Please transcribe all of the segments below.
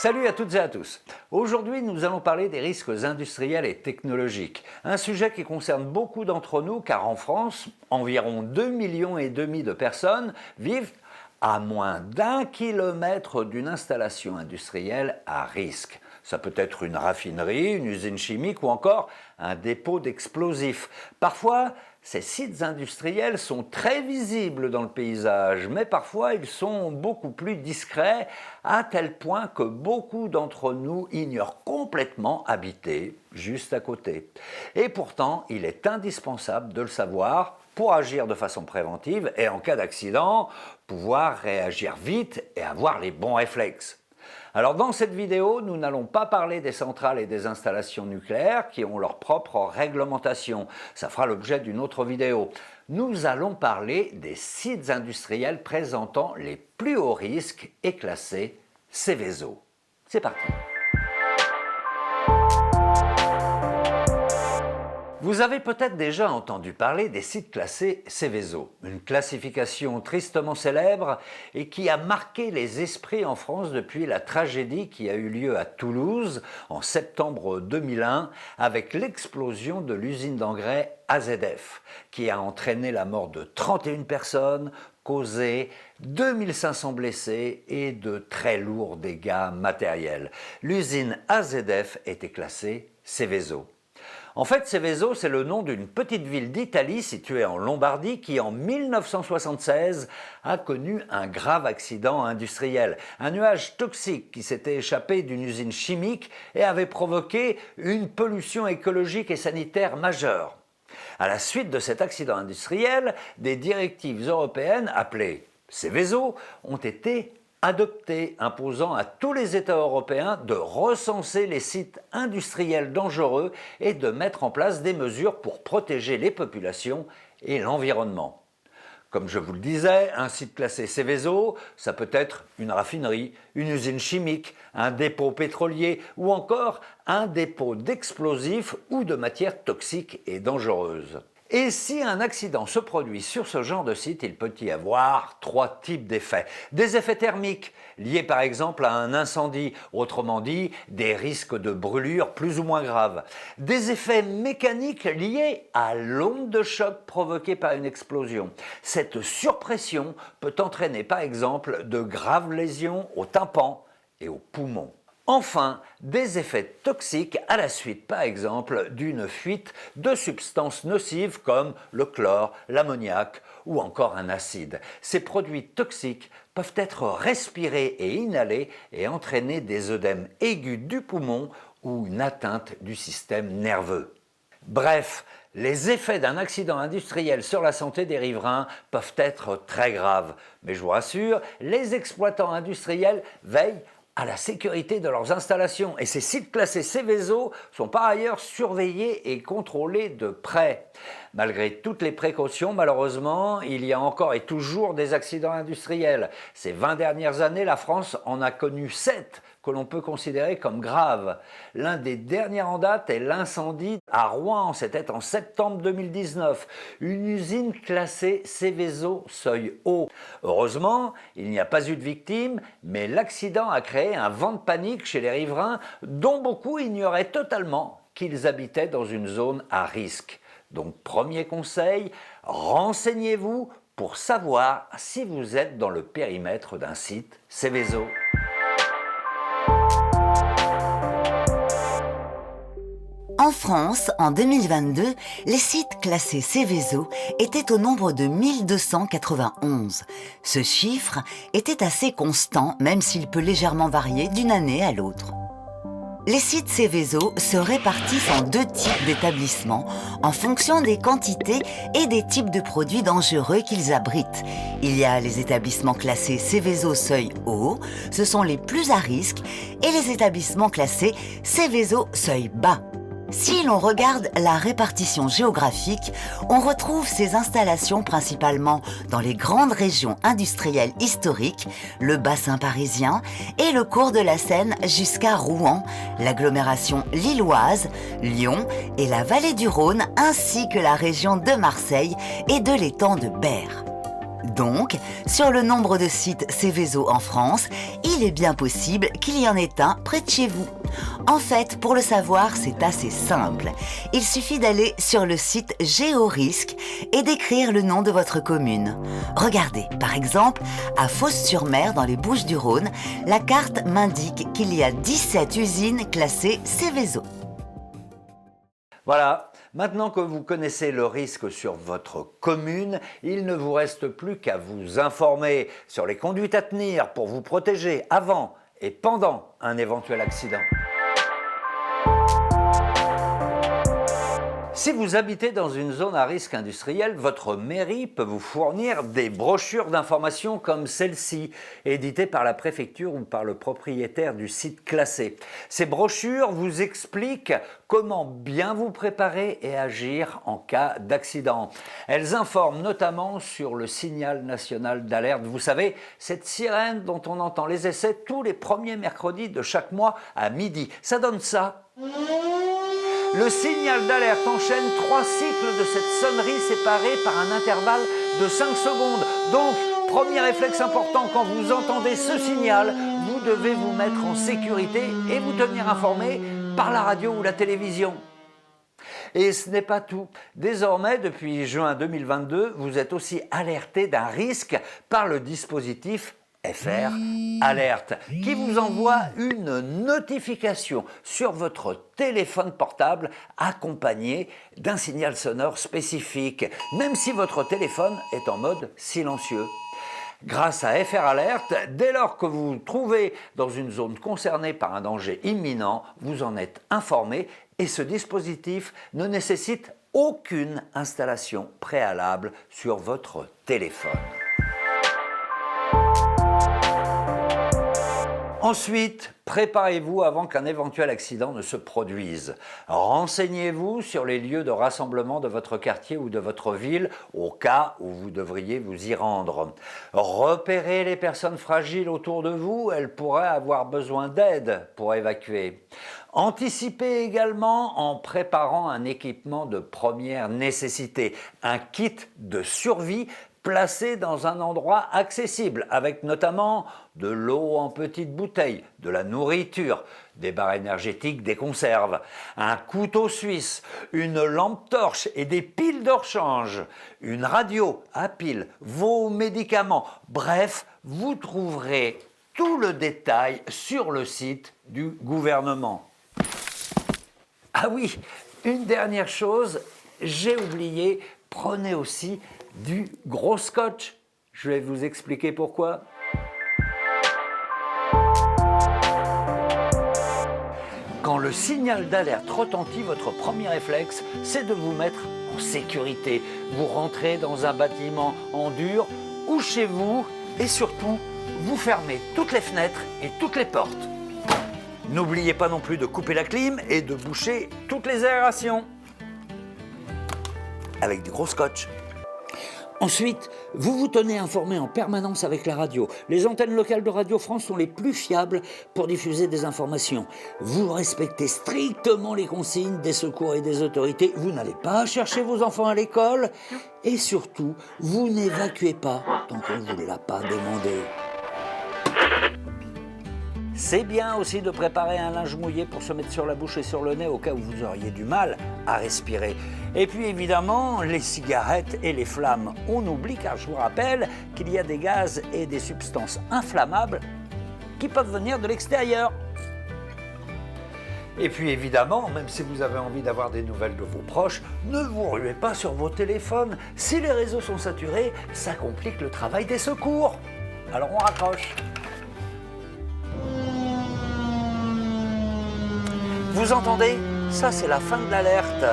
Salut à toutes et à tous. Aujourd'hui, nous allons parler des risques industriels et technologiques. Un sujet qui concerne beaucoup d'entre nous car en France, environ 2,5 millions de personnes vivent à moins d'1 kilomètre d'une installation industrielle à risque. Ça peut être une raffinerie, une usine chimique ou encore un dépôt d'explosifs. Parfois, ces sites industriels sont très visibles dans le paysage, mais parfois ils sont beaucoup plus discrets, à tel point que beaucoup d'entre nous ignorent complètement habiter juste à côté. Et pourtant, il est indispensable de le savoir pour agir de façon préventive et en cas d'accident, pouvoir réagir vite et avoir les bons réflexes. Alors dans cette vidéo, nous n'allons pas parler des centrales et des installations nucléaires qui ont leur propre réglementation. Ça fera l'objet d'une autre vidéo. Nous allons parler des sites industriels présentant les plus hauts risques et classés Seveso. C'est parti. Vous avez peut-être déjà entendu parler des sites classés Seveso, une classification tristement célèbre et qui a marqué les esprits en France depuis la tragédie qui a eu lieu à Toulouse en septembre 2001 avec l'explosion de l'usine d'engrais AZF qui a entraîné la mort de 31 personnes, causé 2500 blessés et de très lourds dégâts matériels. L'usine AZF était classée Seveso. En fait, Seveso, c'est le nom d'une petite ville d'Italie située en Lombardie qui, en 1976, a connu un grave accident industriel. Un nuage toxique qui s'était échappé d'une usine chimique et avait provoqué une pollution écologique et sanitaire majeure. À la suite de cet accident industriel, des directives européennes appelées Seveso ont été adoptée, imposant à tous les États européens de recenser les sites industriels dangereux et de mettre en place des mesures pour protéger les populations et l'environnement. Comme je vous le disais, un site classé Seveso, ça peut être une raffinerie, une usine chimique, un dépôt pétrolier ou encore un dépôt d'explosifs ou de matières toxiques et dangereuses. Et si un accident se produit sur ce genre de site, il peut y avoir 3 types d'effets. Des effets thermiques, liés par exemple à un incendie, autrement dit, des risques de brûlure plus ou moins graves. Des effets mécaniques liés à l'onde de choc provoquée par une explosion. Cette surpression peut entraîner par exemple de graves lésions au tympan et aux poumons. Enfin, des effets toxiques à la suite, par exemple, d'une fuite de substances nocives comme le chlore, l'ammoniac ou encore un acide. Ces produits toxiques peuvent être respirés et inhalés et entraîner des œdèmes aigus du poumon ou une atteinte du système nerveux. Bref, les effets d'un accident industriel sur la santé des riverains peuvent être très graves. Mais je vous rassure, les exploitants industriels veillent à la sécurité de leurs installations et ces sites classés Seveso sont par ailleurs surveillés et contrôlés de près. Malgré toutes les précautions, malheureusement, il y a encore et toujours des accidents industriels. Ces 20 dernières années, la France en a connu 7 que l'on peut considérer comme graves. L'un des derniers en date est l'incendie à Rouen, c'était en septembre 2019, une usine classée Seveso seuil haut. Heureusement, il n'y a pas eu de victimes, mais l'accident a créé un vent de panique chez les riverains dont beaucoup ignoraient totalement qu'ils habitaient dans une zone à risque. Donc premier conseil, renseignez-vous pour savoir si vous êtes dans le périmètre d'un site Seveso. En France, en 2022, les sites classés Seveso étaient au nombre de 1291. Ce chiffre était assez constant, même s'il peut légèrement varier d'une année à l'autre. Les sites Seveso se répartissent en 2 types d'établissements en fonction des quantités et des types de produits dangereux qu'ils abritent. Il y a les établissements classés Seveso seuil haut, ce sont les plus à risque, et les établissements classés Seveso seuil bas. Si l'on regarde la répartition géographique, on retrouve ces installations principalement dans les grandes régions industrielles historiques, le bassin parisien et le cours de la Seine jusqu'à Rouen, l'agglomération lilloise, Lyon et la vallée du Rhône, ainsi que la région de Marseille et de l'étang de Berre. Donc, sur le nombre de sites Céveso en France, il est bien possible qu'il y en ait un près de chez vous. En fait, pour le savoir, c'est assez simple. Il suffit d'aller sur le site Géorisque et d'écrire le nom de votre commune. Regardez, par exemple, à Fos-sur-Mer, dans les Bouches-du-Rhône, la carte m'indique qu'il y a 17 usines classées Céveso. Voilà, maintenant que vous connaissez le risque sur votre commune, il ne vous reste plus qu'à vous informer sur les conduites à tenir pour vous protéger avant et pendant un éventuel accident. Si vous habitez dans une zone à risque industriel, votre mairie peut vous fournir des brochures d'information comme celle-ci, éditées par la préfecture ou par le propriétaire du site classé. Ces brochures vous expliquent comment bien vous préparer et agir en cas d'accident. Elles informent notamment sur le signal national d'alerte. Vous savez, cette sirène dont on entend les essais tous les premiers mercredis de chaque mois à midi. Ça donne ça. Le signal d'alerte enchaîne 3 cycles de cette sonnerie séparés par un intervalle de 5 secondes. Donc, premier réflexe important, quand vous entendez ce signal, vous devez vous mettre en sécurité et vous tenir informé par la radio ou la télévision. Et ce n'est pas tout. Désormais, depuis juin 2022, vous êtes aussi alerté d'un risque par le dispositif FR Alerte, qui vous envoie une notification sur votre téléphone portable accompagnée d'un signal sonore spécifique, même si votre téléphone est en mode silencieux. Grâce à FR Alerte, dès lors que vous vous trouvez dans une zone concernée par un danger imminent, vous en êtes informé et ce dispositif ne nécessite aucune installation préalable sur votre téléphone. Ensuite, préparez-vous avant qu'un éventuel accident ne se produise. Renseignez-vous sur les lieux de rassemblement de votre quartier ou de votre ville au cas où vous devriez vous y rendre. Repérez les personnes fragiles autour de vous, elles pourraient avoir besoin d'aide pour évacuer. Anticipez également en préparant un équipement de première nécessité, un kit de survie placé dans un endroit accessible, avec notamment de l'eau en petites bouteilles, de la nourriture, des barres énergétiques, des conserves, un couteau suisse, une lampe torche et des piles de rechange, une radio à piles, vos médicaments. Bref, vous trouverez tout le détail sur le site du gouvernement. Ah oui, une dernière chose, j'ai oublié, prenez aussi du gros scotch. Je vais vous expliquer pourquoi. Quand le signal d'alerte retentit, votre premier réflexe, c'est de vous mettre en sécurité. Vous rentrez dans un bâtiment en dur ou chez vous et surtout, vous fermez toutes les fenêtres et toutes les portes. N'oubliez pas non plus de couper la clim et de boucher toutes les aérations avec du gros scotch. Ensuite, vous vous tenez informé en permanence avec la radio. Les antennes locales de Radio France sont les plus fiables pour diffuser des informations. Vous respectez strictement les consignes des secours et des autorités. Vous n'allez pas chercher vos enfants à l'école. Et surtout, vous n'évacuez pas tant qu'on ne vous l'a pas demandé. C'est bien aussi de préparer un linge mouillé pour se mettre sur la bouche et sur le nez au cas où vous auriez du mal à respirer. Et puis évidemment, les cigarettes et les flammes. On oublie car je vous rappelle qu'il y a des gaz et des substances inflammables qui peuvent venir de l'extérieur. Et puis évidemment, même si vous avez envie d'avoir des nouvelles de vos proches, ne vous ruez pas sur vos téléphones. Si les réseaux sont saturés, ça complique le travail des secours. Alors on raccroche. Vous entendez? Ça, c'est la fin de l'alerte.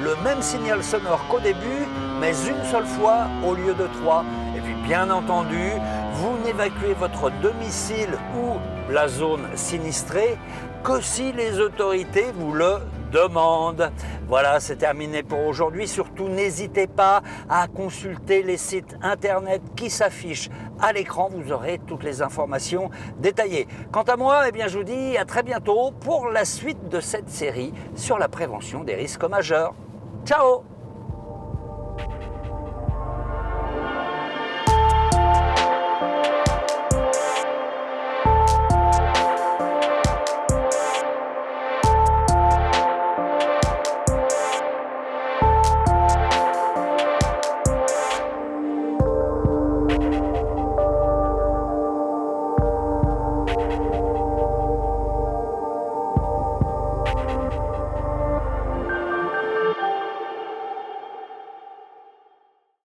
Le même signal sonore qu'au début, mais une seule fois au lieu de 3. Et puis, bien entendu, vous n'évacuez votre domicile ou la zone sinistrée que si les autorités vous le demandent. Voilà, c'est terminé pour aujourd'hui. Surtout, n'hésitez pas à consulter les sites internet qui s'affichent à l'écran. Vous aurez toutes les informations détaillées. Quant à moi, je vous dis à très bientôt pour la suite de cette série sur la prévention des risques majeurs. Ciao!